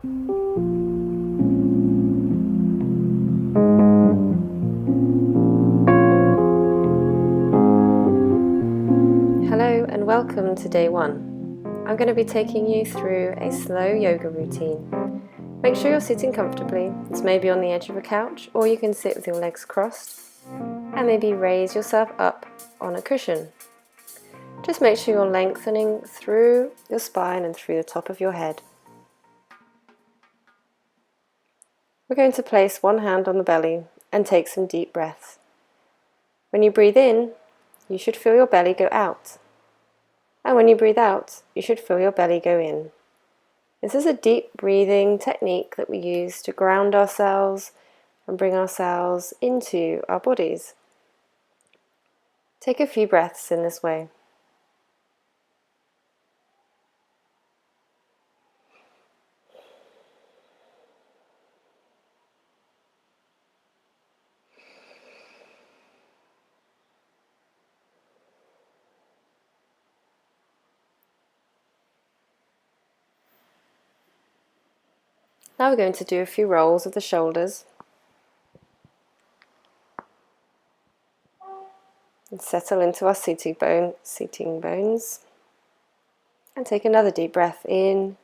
Hello and welcome to day 1. I'm going to be taking you through a slow yoga routine. Make sure you're sitting comfortably. This may be on the edge of a couch, or you can sit with your legs crossed and maybe raise yourself up on a cushion. Just make sure you're lengthening through your spine and through the top of your head. We're going to place one hand on the belly and take some deep breaths. When you breathe in, you should feel your belly go out. And when you breathe out, you should feel your belly go in. This is a deep breathing technique that we use to ground ourselves and bring ourselves into our bodies. Take a few breaths in this way. Now we're going to do a few rolls of the shoulders and settle into our seating bones, and take another deep breath in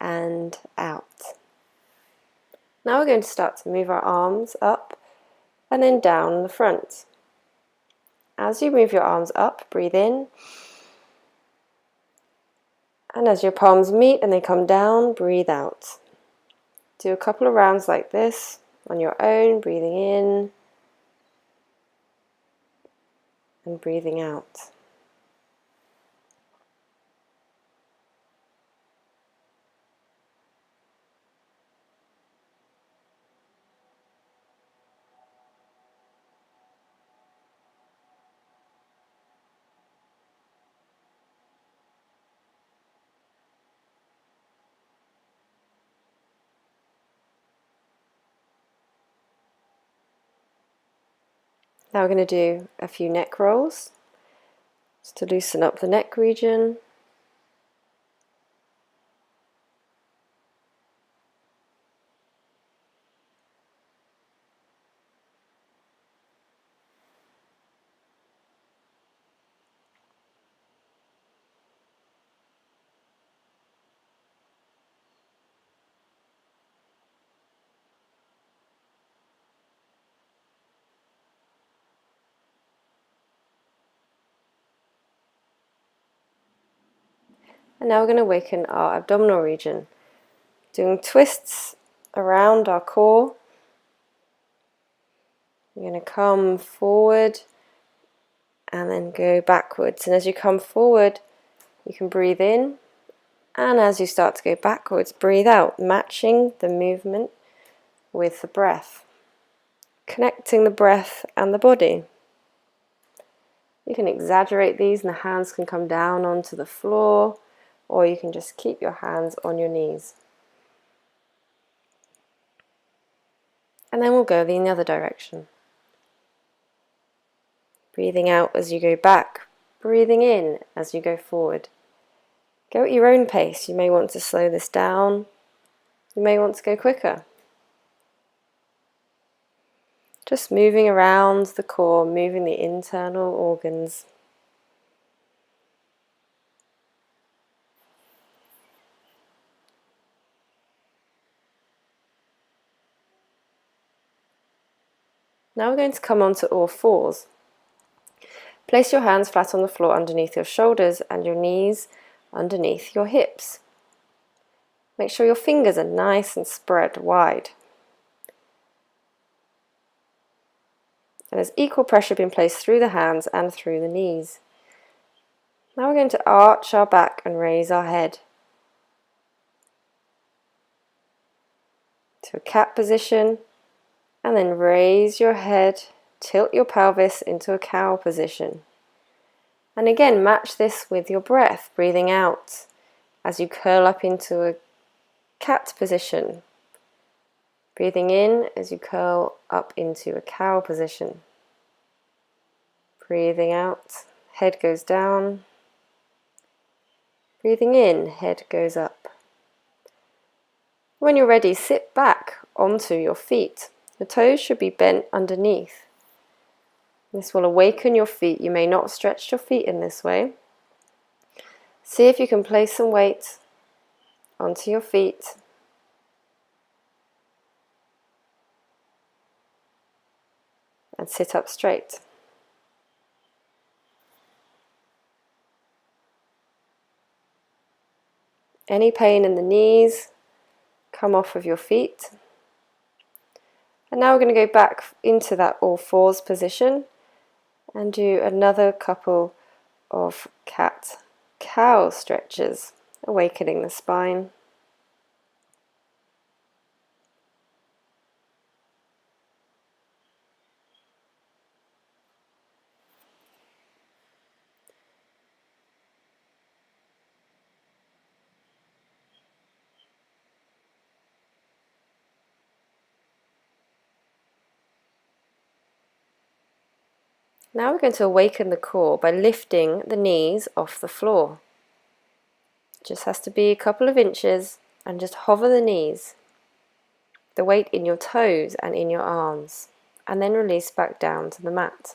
and out. Now we're going to start to move our arms up and then down the front. As you move your arms up, breathe in, and as your palms meet and they come down, breathe out. Do a couple of rounds like this on your own, breathing in and breathing out. Now we're going to do a few neck rolls, just to loosen up the neck region. And now we're going to awaken our abdominal region, doing twists around our core. You're going to come forward and then go backwards. And as you come forward, you can breathe in. And as you start to go backwards, breathe out, matching the movement with the breath, connecting the breath and the body. You can exaggerate these and the hands can come down onto the floor, or you can just keep your hands on your knees. And then we'll go in the other direction. Breathing out as you go back, breathing in as you go forward. Go at your own pace. You may want to slow this down. You may want to go quicker. Just moving around the core, moving the internal organs. Now we're going to come onto all fours. Place your hands flat on the floor underneath your shoulders and your knees underneath your hips. Make sure your fingers are nice and spread wide. And there's equal pressure being placed through the hands and through the knees. Now we're going to arch our back and raise our head to a cat position, and then raise your head, tilt your pelvis into a cow position. And again, match this with your breath, breathing out as you curl up into a cat position. Breathing in as you curl up into a cow position. Breathing out, head goes down. Breathing in, head goes up. When you're ready, sit back onto your feet. The toes should be bent underneath. This will awaken your feet. You may not stretch your feet in this way. See if you can place some weight onto your feet. And sit up straight. Any pain in the knees, come off of your feet. And now we're going to go back into that all fours position and do another couple of cat-cow stretches, awakening the spine. Now we're going to awaken the core by lifting the knees off the floor. It just has to be a couple of inches, and just hover the knees, the weight in your toes and in your arms, and then release back down to the mat.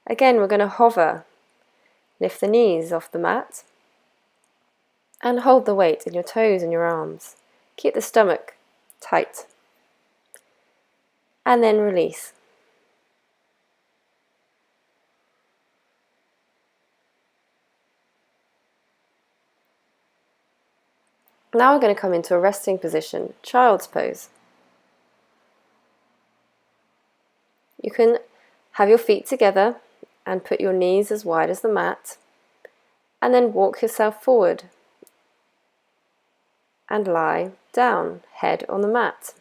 Again, we're going to hover, lift the knees off the mat, and hold the weight in your toes and your arms. Keep the stomach tight, and then release. Now we're going to come into a resting position, child's pose. You can have your feet together and put your knees as wide as the mat, and then walk yourself forward and lie down, head on the mat.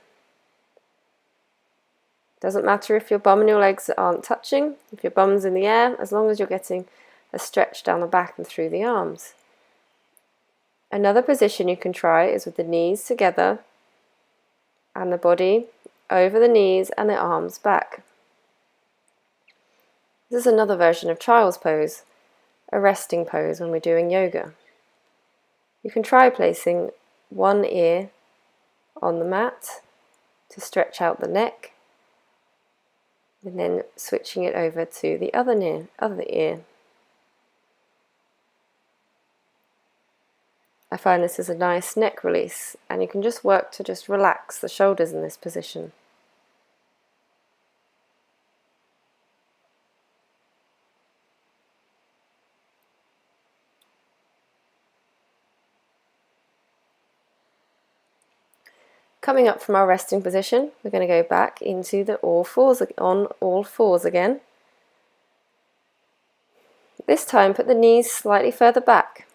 Doesn't matter if your bum and your legs aren't touching, if your bum's in the air, as long as you're getting a stretch down the back and through the arms. Another position you can try is with the knees together and the body over the knees and the arms back. This is another version of child's pose, a resting pose when we're doing yoga. You can try placing one ear on the mat to stretch out the neck, and then switching it over to the other ear. I find this is a nice neck release, and you can just work to just relax the shoulders in this position. Coming up from our resting position, we're going to go back into the on all fours again. This time put the knees slightly further back.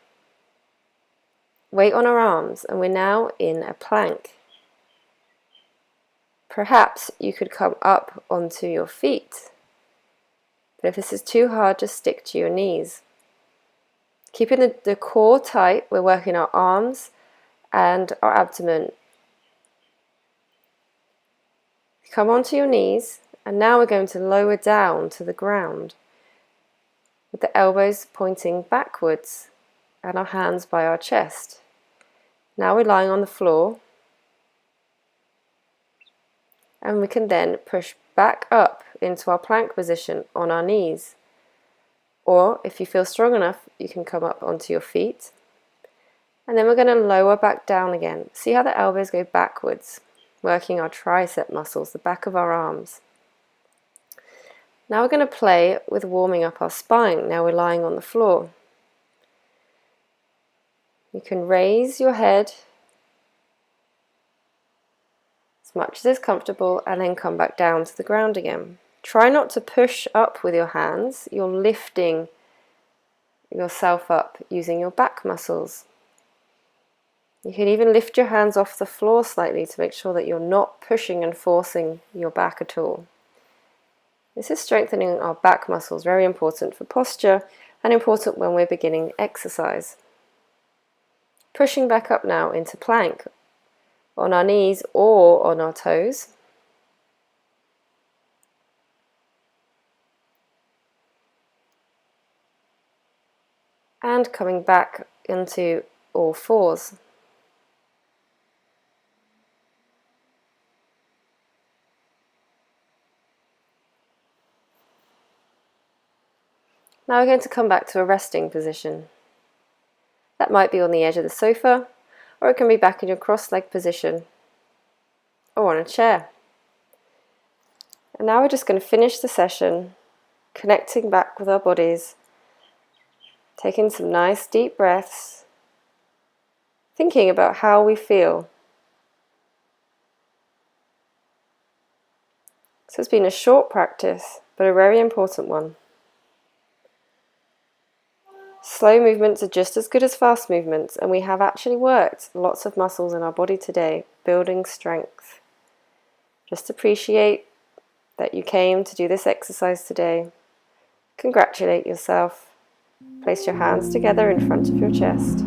Weight on our arms, and we're now in a plank. Perhaps you could come up onto your feet, but if this is too hard, just stick to your knees. Keeping the core tight, we're working our arms and our abdomen. Come onto your knees, and now we're going to lower down to the ground with the elbows pointing backwards and our hands by our chest. Now we're lying on the floor, and we can then push back up into our plank position on our knees. Or if you feel strong enough, you can come up onto your feet, and then we're going to lower back down again. See how the elbows go backwards, working our tricep muscles, the back of our arms. Now we're going to play with warming up our spine. Now we're lying on the floor. You can raise your head as much as is comfortable, and then come back down to the ground again. Try not to push up with your hands. You're lifting yourself up using your back muscles. You can even lift your hands off the floor slightly to make sure that you're not pushing and forcing your back at all. This is strengthening our back muscles, very important for posture and important when we're beginning exercise. Pushing back up now into plank on our knees or on our toes. and coming back into all fours. Now we're going to come back to a resting position. That might be on the edge of the sofa, or it can be back in your cross-legged position, or on a chair. And now we're just going to finish the session connecting back with our bodies, taking some nice deep breaths, thinking about how we feel. So it's been a short practice, but a very important one. Slow movements are just as good as fast movements, and we have actually worked lots of muscles in our body today, building strength. Just appreciate that you came to do this exercise today. Congratulate yourself. Place your hands together in front of your chest.